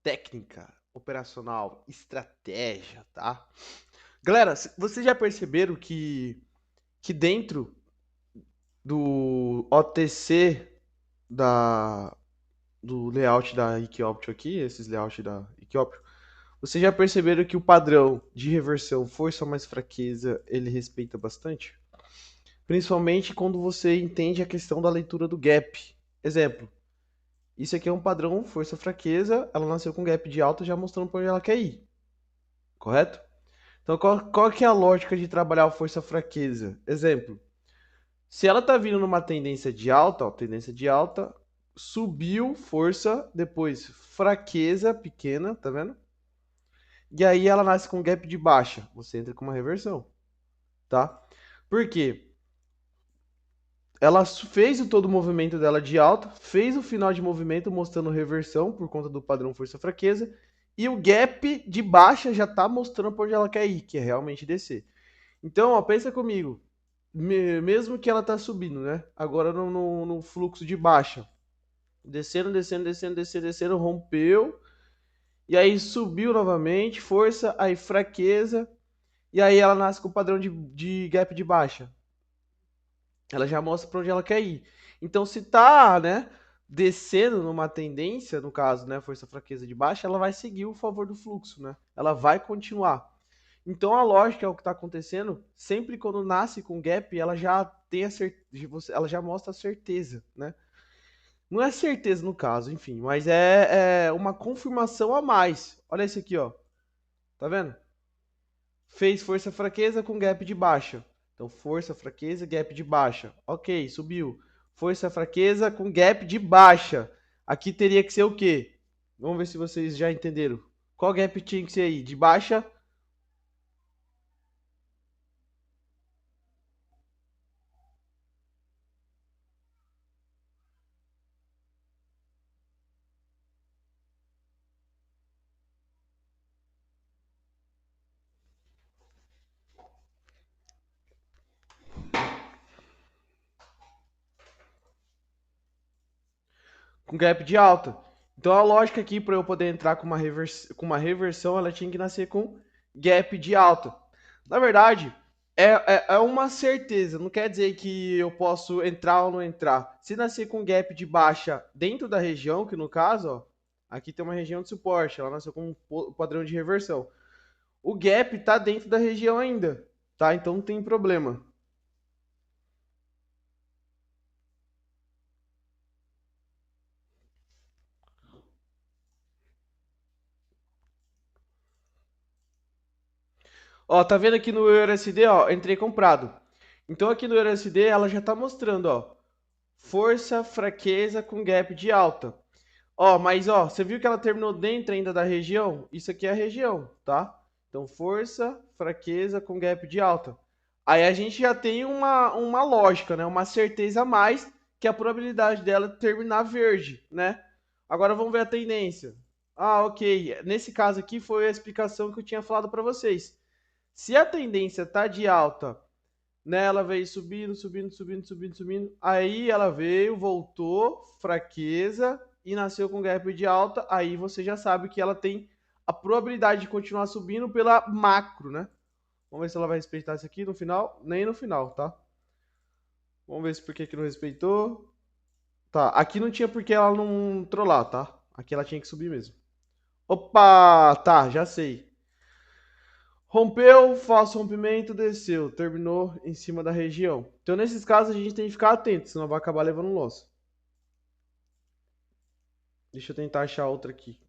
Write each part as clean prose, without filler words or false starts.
técnica, operacional, estratégia, tá? Galera, vocês já perceberam que dentro do OTC da, do layout da Equioptio aqui, esses layouts da Equioptio, vocês já perceberam que o padrão de reversão força mais fraqueza ele respeita bastante? Principalmente quando você entende a questão da leitura do gap. Exemplo, isso aqui é um padrão força-fraqueza, ela nasceu com gap de alta já mostrando para onde ela quer ir, correto? Então qual que é a lógica de trabalhar a força-fraqueza? Exemplo, se ela tá vindo numa tendência de alta, ó, tendência de alta, subiu, força, depois fraqueza pequena, tá vendo? E aí ela nasce com gap de baixa, você entra com uma reversão, tá? Por quê? Ela fez o todo o movimento dela de alta, fez o final de movimento mostrando reversão por conta do padrão força-fraqueza, e o gap de baixa já tá mostrando para onde ela quer ir, que é realmente descer. Então, ó, pensa comigo, mesmo que ela tá subindo, né? Agora no fluxo de baixa, descendo, descendo, descendo, descendo, descendo, rompeu, e aí subiu novamente, força, aí fraqueza, e aí ela nasce com o padrão de gap de baixa. Ela já mostra para onde ela quer ir. Então, se tá, né, descendo numa tendência, no caso, né, força fraqueza de baixa, ela vai seguir o favor do fluxo, né? Ela vai continuar. Então, a lógica é o que está acontecendo. Sempre quando nasce com gap, ela já tem a certeza, ela já mostra a certeza, né? Não é certeza no caso, enfim, mas é uma confirmação a mais. Olha esse aqui, ó. Tá vendo? Fez força fraqueza com gap de baixa. Então, força, fraqueza, gap de baixa. Ok, subiu. Força, fraqueza com gap de baixa. Aqui teria que ser o quê? Vamos ver se vocês já entenderam. Qual gap tinha que ser aí? De baixa? Com gap de alta. Então, a lógica aqui para eu poder entrar com uma reversão, ela tinha que nascer com gap de alta. Na verdade, é uma certeza. Não quer dizer que eu posso entrar ou não entrar. Se nascer com gap de baixa dentro da região, que no caso, ó, aqui tem uma região de suporte, ela nasceu com um padrão de reversão. O gap está dentro da região ainda, tá? Então não tem problema. Ó, tá vendo aqui no EURSD, ó, entrei comprado. Então aqui no EURSD ela já tá mostrando, ó, força, fraqueza com gap de alta. Ó, mas ó, você viu que ela terminou dentro ainda da região? Isso aqui é a região, tá? Então, força, fraqueza com gap de alta. Aí a gente já tem uma lógica, né? Uma certeza a mais que a probabilidade dela terminar verde, né? Agora vamos ver a tendência. Ah, ok. Nesse caso aqui foi a explicação que eu tinha falado para vocês. Se a tendência tá de alta, né, ela veio subindo, subindo, subindo, subindo, subindo. Aí ela veio, voltou, fraqueza e nasceu com gap de alta. Aí você já sabe que ela tem a probabilidade de continuar subindo pela macro, né? Vamos ver se ela vai respeitar isso aqui no final. Nem no final, tá? Vamos ver se por que não respeitou. Tá, aqui não tinha por que ela não trollar, tá? Aqui ela tinha que subir mesmo. Opa, tá, já sei. Rompeu, falso rompimento, desceu, terminou em cima da região. Então, nesses casos, a gente tem que ficar atento, senão vai acabar levando um loss. Deixa eu tentar achar outra aqui.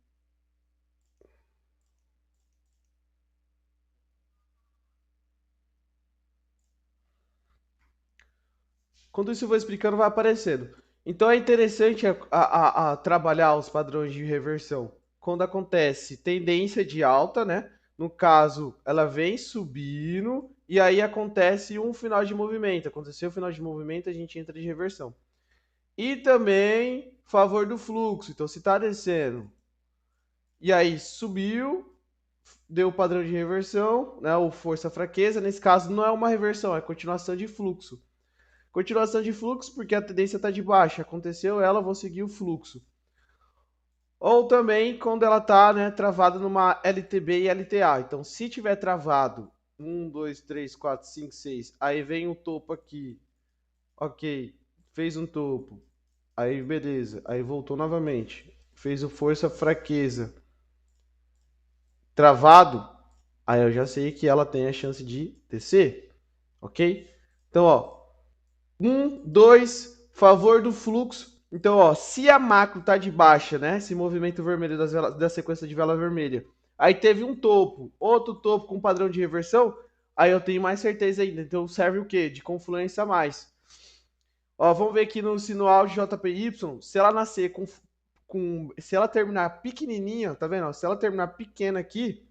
Quando isso eu vou explicando, vai aparecendo. Então é interessante a trabalhar os padrões de reversão. Quando acontece tendência de alta, né? No caso, ela vem subindo e aí acontece um final de movimento. Aconteceu o final de movimento, a gente entra de reversão. E também favor do fluxo. Então, se está descendo e aí subiu, deu o padrão de reversão, né? Ou força-fraqueza. Nesse caso, não é uma reversão, é continuação de fluxo. Continuação de fluxo, porque a tendência está de baixa. Aconteceu ela, vou seguir o fluxo. Ou também quando ela tá, né, travada numa LTB e LTA. Então, se tiver travado 1, 2, 3, 4, 5, 6, aí vem um topo aqui, ok, fez um topo, aí beleza, aí voltou novamente, fez o força fraqueza travado, aí eu já sei que ela tem a chance de descer, ok? Então, ó, 2, favor do fluxo. Então, ó, se a macro tá de baixa, né? Esse movimento vermelho da sequência de vela vermelha. Aí teve um topo, outro topo com padrão de reversão. Aí eu tenho mais certeza ainda. Então serve o quê? De confluência a mais. Ó, vamos ver aqui no sinual de JPY. Se ela nascer se ela terminar pequenininha, tá vendo? Se ela terminar pequena aqui,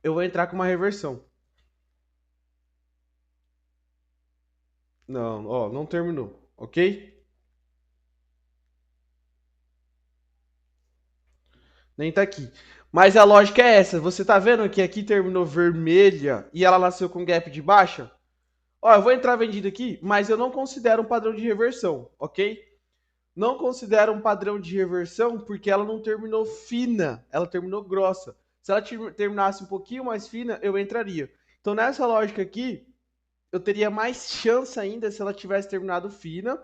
eu vou entrar com uma reversão. Não, ó, não terminou, ok? Nem tá aqui. Mas a lógica é essa. Você tá vendo que aqui terminou vermelha e ela nasceu com gap de baixa? Ó, eu vou entrar vendida aqui, mas eu não considero um padrão de reversão, ok? Não considero um padrão de reversão porque ela não terminou fina, ela terminou grossa. Se ela terminasse um pouquinho mais fina, eu entraria. Então, nessa lógica aqui, eu teria mais chance ainda se ela tivesse terminado fina,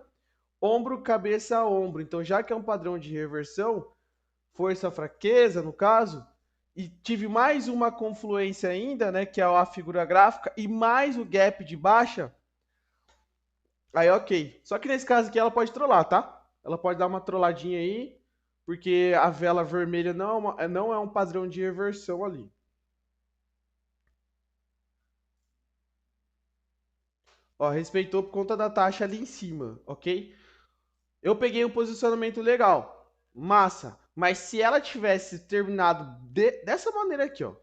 ombro, cabeça, ombro. Então, já que é um padrão de reversão, força, fraqueza, no caso, e tive mais uma confluência ainda, né, que é a figura gráfica, e mais o gap de baixa, aí ok. Só que nesse caso aqui ela pode trollar, tá? Ela pode dar uma trolladinha aí, porque a vela vermelha não é um padrão de reversão ali. Ó, respeitou por conta da taxa ali em cima, ok? Eu peguei um posicionamento legal, massa. Mas se ela tivesse terminado dessa maneira aqui, ó,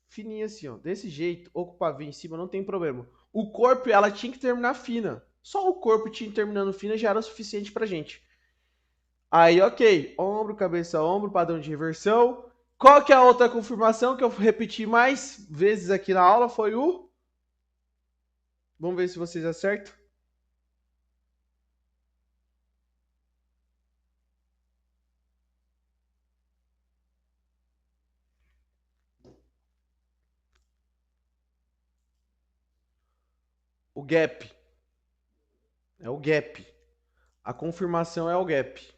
fininha assim, ó, desse jeito, ou com o pavio em cima, não tem problema. O corpo, ela tinha que terminar fina. Só o corpo tinha terminando fina já era o suficiente pra gente. Aí, ok, ombro, cabeça, ombro, padrão de reversão. Qual que é a outra confirmação que eu repeti mais vezes aqui na aula? Foi o... Vamos ver se vocês acertam. O gap. É o gap. A confirmação é o gap.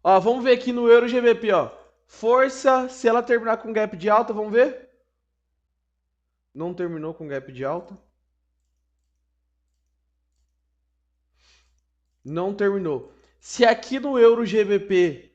Ó, vamos ver aqui no Euro GBP, ó. Força, se ela terminar com gap de alta, vamos ver? Não terminou com gap de alta. Não terminou. Se aqui no Euro GBP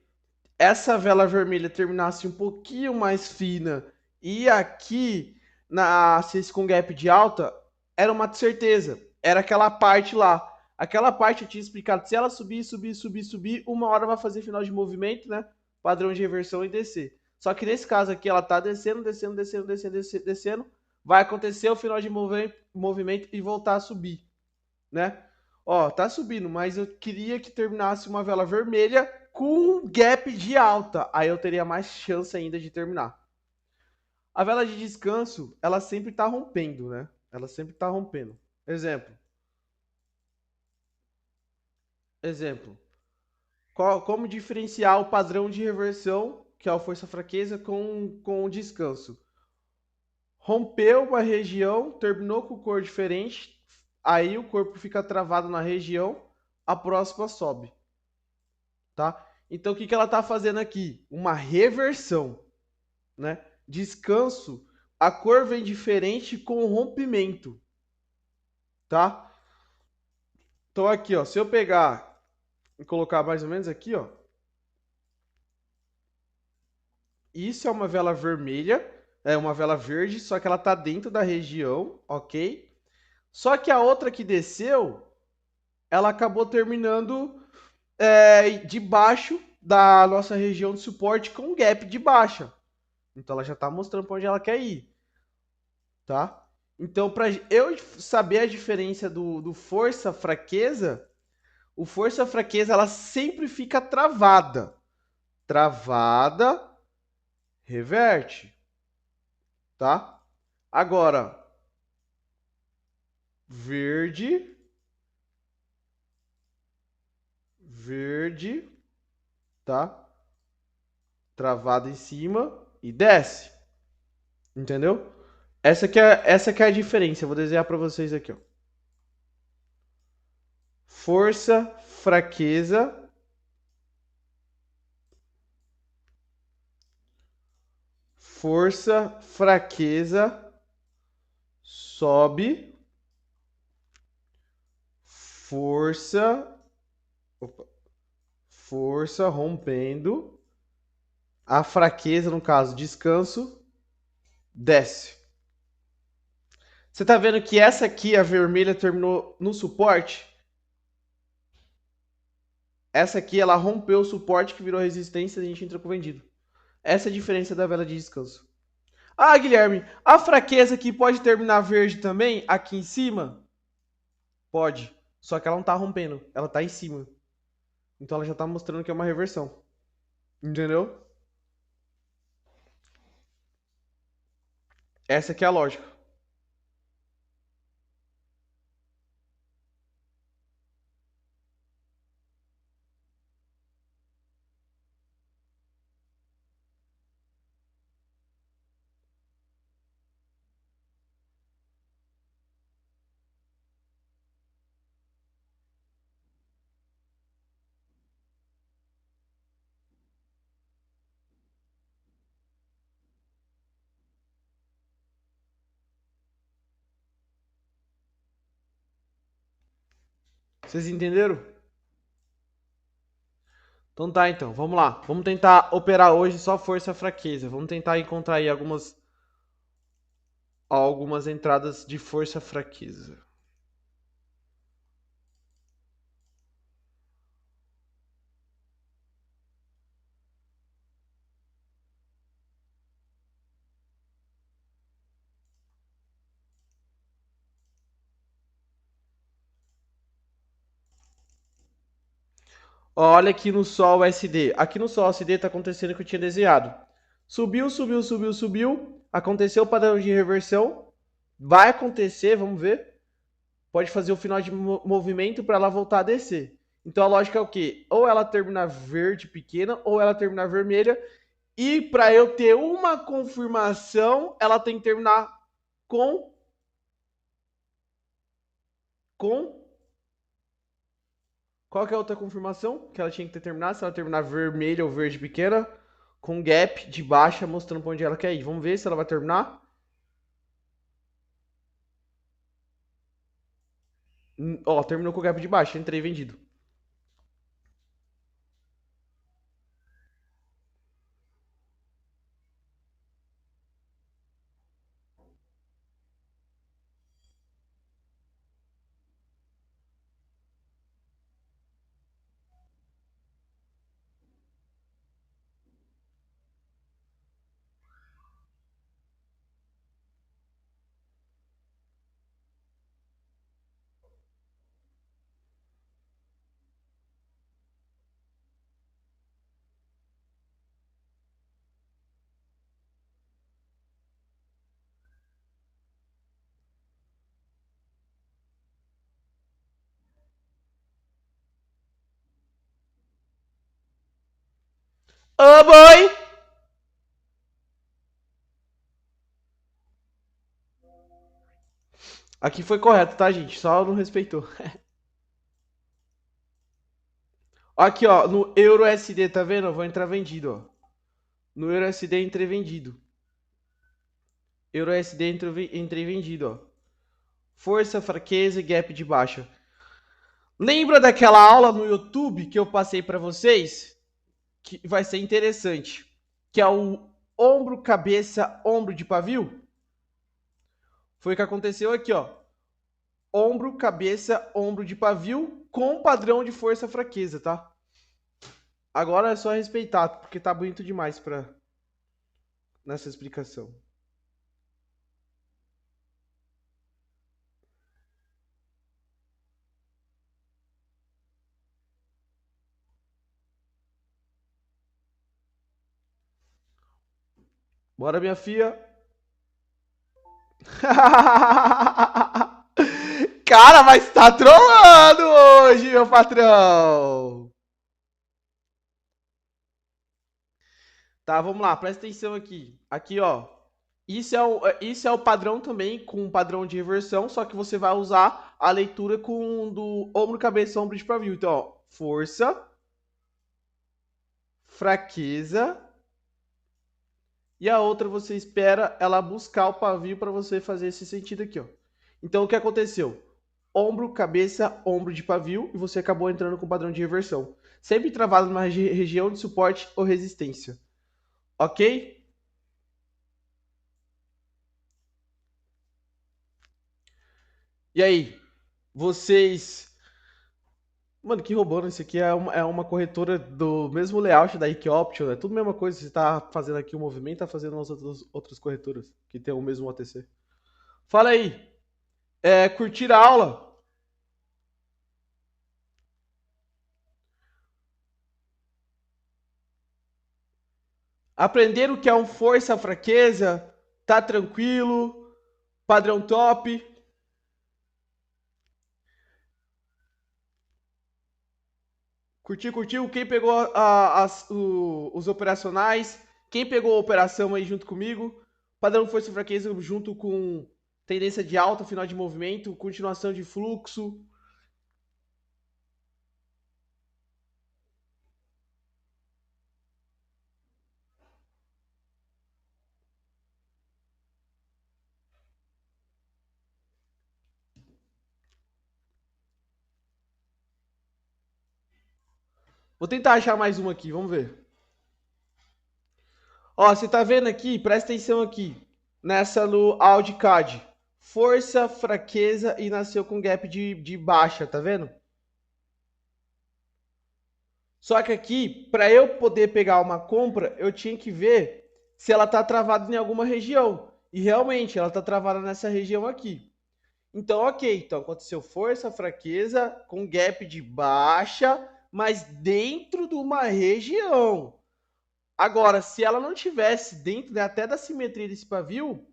essa vela vermelha terminasse um pouquinho mais fina e aqui na CIS com gap de alta, era uma certeza. Era aquela parte lá. Aquela parte eu tinha explicado. Se ela subir, subir, subir, subir, uma hora vai fazer final de movimento, né? Padrão de reversão e descer. Só que nesse caso aqui, ela tá descendo, descendo, descendo, descendo, descendo, descendo. Vai acontecer o final de movimento e voltar a subir, né? Ó, tá subindo, mas eu queria que terminasse uma vela vermelha com um gap de alta. Aí eu teria mais chance ainda de terminar. A vela de descanso, ela sempre tá rompendo, né? Ela sempre tá rompendo. Exemplo. Exemplo. Como diferenciar o padrão de reversão, que é o força-fraqueza, com o descanso? Rompeu uma região, terminou com cor diferente, aí o corpo fica travado na região, a próxima sobe, tá? Então o que ela está fazendo aqui? Uma reversão, né? Descanso, a cor vem diferente com rompimento, tá? Então aqui, ó, se eu pegar e colocar mais ou menos aqui, ó, isso é uma vela vermelha, é uma vela verde, só que ela tá dentro da região, ok? Só que a outra que desceu, ela acabou terminando debaixo da nossa região de suporte com um gap de baixa. Então ela já está mostrando para onde ela quer ir, tá? Então para eu saber a diferença do força fraqueza, o força fraqueza ela sempre fica travada, travada, reverte, tá? Agora verde, verde, tá? Travado em cima e desce. Entendeu? Essa que é a diferença. Eu vou desenhar para vocês aqui, ó. Força, fraqueza. Força, fraqueza, sobe. Força, opa, força rompendo. A fraqueza, no caso, descanso, desce. Você tá vendo que essa aqui, a vermelha, terminou no suporte? Essa aqui, ela rompeu o suporte que virou resistência e a gente entrou com vendido. Essa é a diferença da vela de descanso. Ah, Guilherme, a fraqueza aqui pode terminar verde também, aqui em cima? Pode. Só que ela não tá rompendo, ela tá em cima. Então ela já tá mostrando que é uma reversão. Entendeu? Essa aqui é a lógica. Vocês entenderam? Então tá, então. Vamos lá. Vamos tentar operar hoje só força e fraqueza. Vamos tentar encontrar aí algumas entradas de força e fraqueza. Olha aqui no Sol SD. Aqui no Sol SD está acontecendo o que eu tinha desenhado. Subiu, subiu, subiu, subiu. Aconteceu o padrão de reversão. Vai acontecer, vamos ver. Pode fazer o final de movimento para ela voltar a descer. Então a lógica é o quê? Ou ela terminar verde pequena, ou ela terminar vermelha. E para eu ter uma confirmação, ela tem que terminar com com qual que é a outra confirmação que ela tinha que ter terminado? Se ela terminar vermelha ou verde pequena, com gap de baixa mostrando para onde ela quer ir. Vamos ver se ela vai terminar. Ó, terminou com gap de baixa, entrei vendido. Oh boy! Aqui foi correto, tá, gente? Só não respeitou. Aqui, ó, no Euro SD, tá vendo? Eu vou entrar vendido, ó. No Euro SD entrei vendido. Euro SD entrei vendido, ó. Força, fraqueza e gap de baixa. Lembra daquela aula no YouTube que eu passei para vocês? Que vai ser interessante. Que é o ombro, cabeça, ombro de pavio. Foi o que aconteceu aqui, ó. Ombro, cabeça, ombro de pavio com padrão de força fraqueza, tá? Agora é só respeitar, porque tá bonito demais para nessa explicação. Bora, minha filha. Cara, mas tá trolando hoje, meu patrão. Tá, vamos lá, presta atenção aqui. Aqui, ó. Isso é o padrão também, com um padrão de reversão, só que você vai usar a leitura com do ombro, cabeça, ombro de pavio. Então, ó, força, fraqueza, e a outra você espera ela buscar o pavio para você fazer esse sentido aqui, ó. Então, o que aconteceu? Ombro, cabeça, ombro de pavio, e você acabou entrando com o padrão de reversão. Sempre travado numa região de suporte ou resistência. Ok? E aí, vocês. Mano, que roubando, isso aqui é uma corretora do mesmo layout da Ike Option, é tudo a mesma coisa. Você tá fazendo aqui o movimento, tá fazendo as outras corretoras que tem o mesmo OTC. Fala aí, curtir a aula? Aprender o que é um força, fraqueza? Tá tranquilo? Padrão top? Curtiu, curtiu? Quem pegou os operacionais? Quem pegou a operação aí junto comigo? Padrão força e fraqueza junto com tendência de alta, final de movimento, continuação de fluxo. Vou tentar achar mais uma aqui, vamos ver. Ó, você tá vendo aqui? Presta atenção aqui. Nessa no AudiCAD. Força, fraqueza e nasceu com gap de baixa, tá vendo? Só que aqui, para eu poder pegar uma compra, eu tinha que ver se ela tá travada em alguma região. E realmente, ela tá travada nessa região aqui. Então, ok. Então, aconteceu força, fraqueza, com gap de baixa, mas dentro de uma região. Agora, se ela não tivesse dentro, né, até da simetria desse pavio,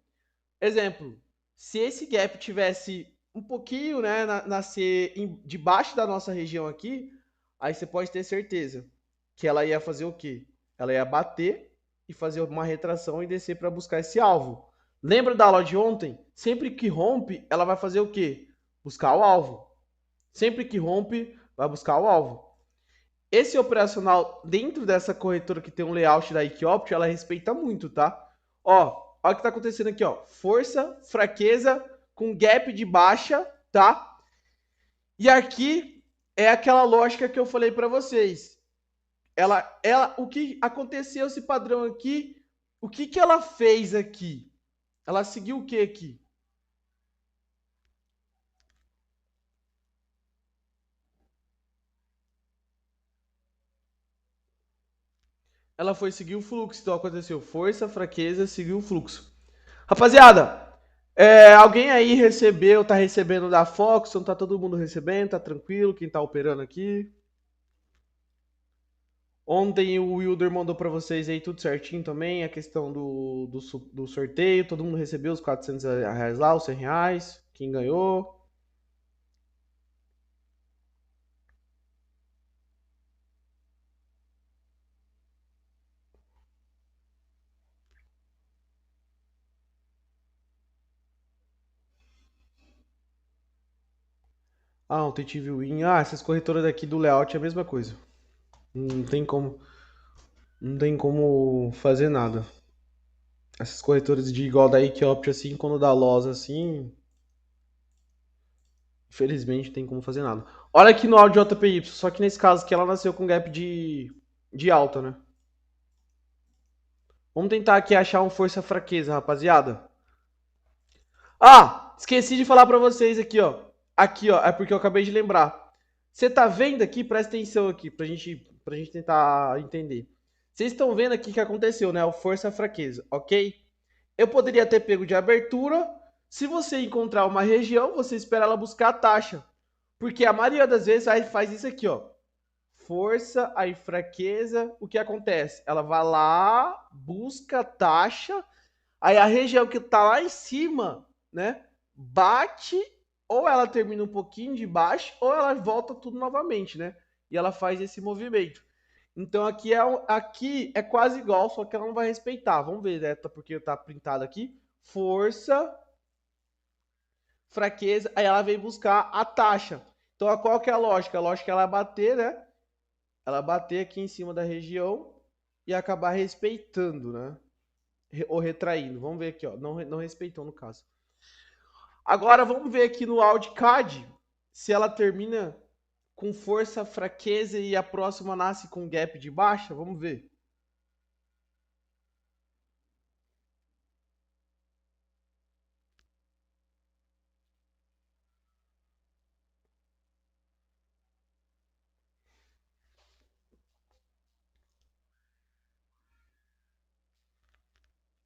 exemplo, se esse gap tivesse um pouquinho, né, nascer debaixo da nossa região aqui, aí você pode ter certeza que ela ia fazer o quê? Ela ia bater e fazer uma retração e descer para buscar esse alvo. Lembra da aula de ontem? Sempre que rompe, ela vai fazer o quê? Buscar o alvo. Sempre que rompe, vai buscar o alvo. Esse operacional dentro dessa corretora que tem um layout da Equioption, ela respeita muito, tá? Ó, olha o que tá acontecendo aqui, ó. Força, fraqueza, com gap de baixa, tá? E aqui é aquela lógica que eu falei para vocês. O que aconteceu esse padrão aqui? O que ela fez aqui? Ela seguiu o que aqui? Ela foi seguir o fluxo. Então aconteceu força, fraqueza, seguiu o fluxo. Rapaziada, alguém aí recebeu, tá recebendo da Fox? Não tá todo mundo recebendo? Tá tranquilo? Quem tá operando aqui? Ontem o Wilder mandou para vocês aí tudo certinho também, a questão do sorteio. Todo mundo recebeu os R$ 400 lá, os R$ 100. Quem ganhou? Ah, ontem tive o win. Ah, essas corretoras daqui do layout é a mesma coisa. Não tem como, não tem como fazer nada. Essas corretoras de igual da Equioption assim, quando dá loss assim, infelizmente não tem como fazer nada. Olha aqui no áudio JPY, só que nesse caso que ela nasceu com gap de alta, né? Vamos tentar aqui achar um força-fraqueza, rapaziada. Ah, esqueci de falar pra vocês aqui, ó. Aqui, ó, é porque eu acabei de lembrar. Você tá vendo aqui? Presta atenção aqui, pra gente tentar entender. Vocês estão vendo aqui o que aconteceu, né? O força-fraqueza, ok? Eu poderia ter pego de abertura. Se você encontrar uma região, você espera ela buscar a taxa. Porque a maioria das vezes aí faz isso aqui, ó. Força, aí fraqueza. O que acontece? Ela vai lá, busca a taxa. Aí a região que tá lá em cima, né? Bate, ou ela termina um pouquinho de baixo, ou ela volta tudo novamente, né? E ela faz esse movimento. Então aqui é quase igual, só que ela não vai respeitar. Vamos ver, né? Porque tá printado aqui. Força, fraqueza. Aí ela vem buscar a taxa. Então qual que é a lógica? A lógica é ela bater, né? Ela bater aqui em cima da região e acabar respeitando, né? Ou retraindo. Vamos ver aqui, ó. Não respeitou no caso. Agora vamos ver aqui no AudiCAD se ela termina com força, fraqueza e a próxima nasce com gap de baixa. Vamos ver.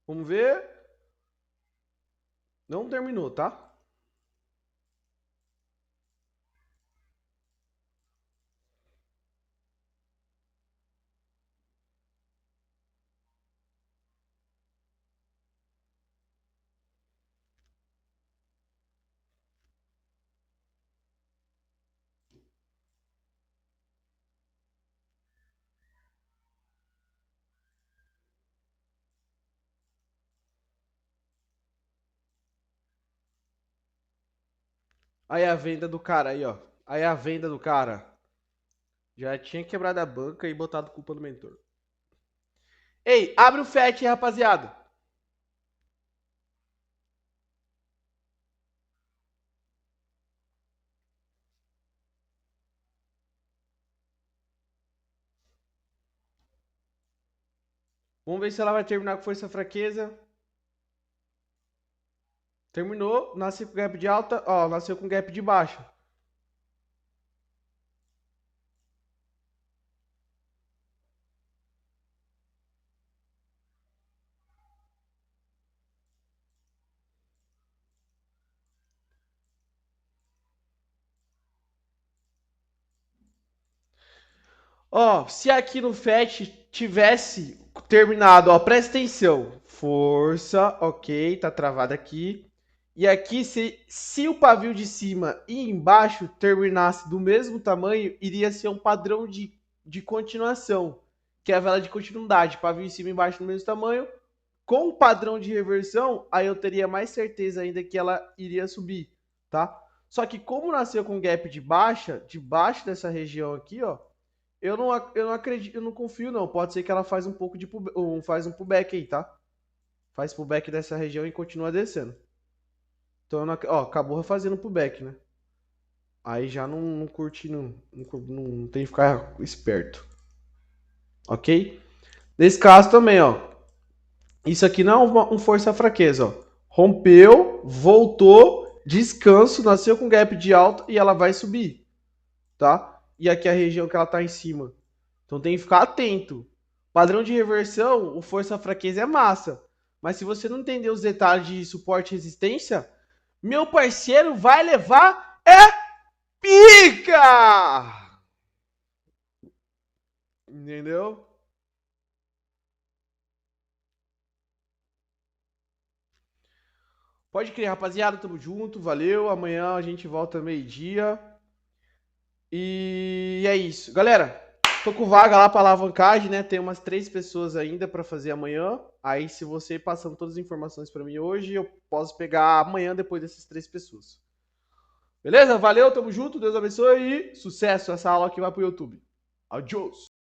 Vamos ver. Não terminou, tá? Aí a venda do cara aí, ó. Aí a venda do cara. Já tinha quebrado a banca e botado culpa no mentor. Ei, abre o FAT, rapaziada. Vamos ver se ela vai terminar com força fraqueza. Terminou, nasceu com gap de alta, ó, nasceu com gap de baixa. Ó, se aqui no FAT tivesse terminado, ó, presta atenção. Força, ok, tá travado aqui. E aqui, se o pavio de cima e embaixo terminasse do mesmo tamanho, iria ser um padrão de continuação, que é a vela de continuidade. Pavio em cima e embaixo do mesmo tamanho. Com o padrão de reversão, aí eu teria mais certeza ainda que ela iria subir, tá? Só que como nasceu com gap de baixa, debaixo dessa região aqui, ó, eu não acredito, eu não confio não. Pode ser que ela faz um pouco de faz um pullback aí, tá? Faz pullback dessa região e continua descendo. Então, ó, acabou fazendo pullback, né? Aí já não curti, não tem que ficar esperto. Ok? Nesse caso também, ó. Isso aqui não é um força-fraqueza, ó. Rompeu, voltou, descanso, nasceu com gap de alta e ela vai subir, tá? E aqui é a região que ela tá em cima. Então tem que ficar atento. Padrão de reversão, o força-fraqueza é massa. Mas se você não entender os detalhes de suporte e resistência, meu parceiro vai levar pica! Entendeu? Pode crer, rapaziada. Tamo junto. Valeu. Amanhã a gente volta meio-dia. E é isso. Galera, tô com vaga lá pra alavancagem, né? Tem umas 3 pessoas ainda pra fazer amanhã. Aí, se você passando todas as informações pra mim hoje, eu posso pegar amanhã depois dessas 3 pessoas. Beleza? Valeu, tamo junto. Deus abençoe e sucesso. Essa aula aqui vai pro YouTube. Adiós.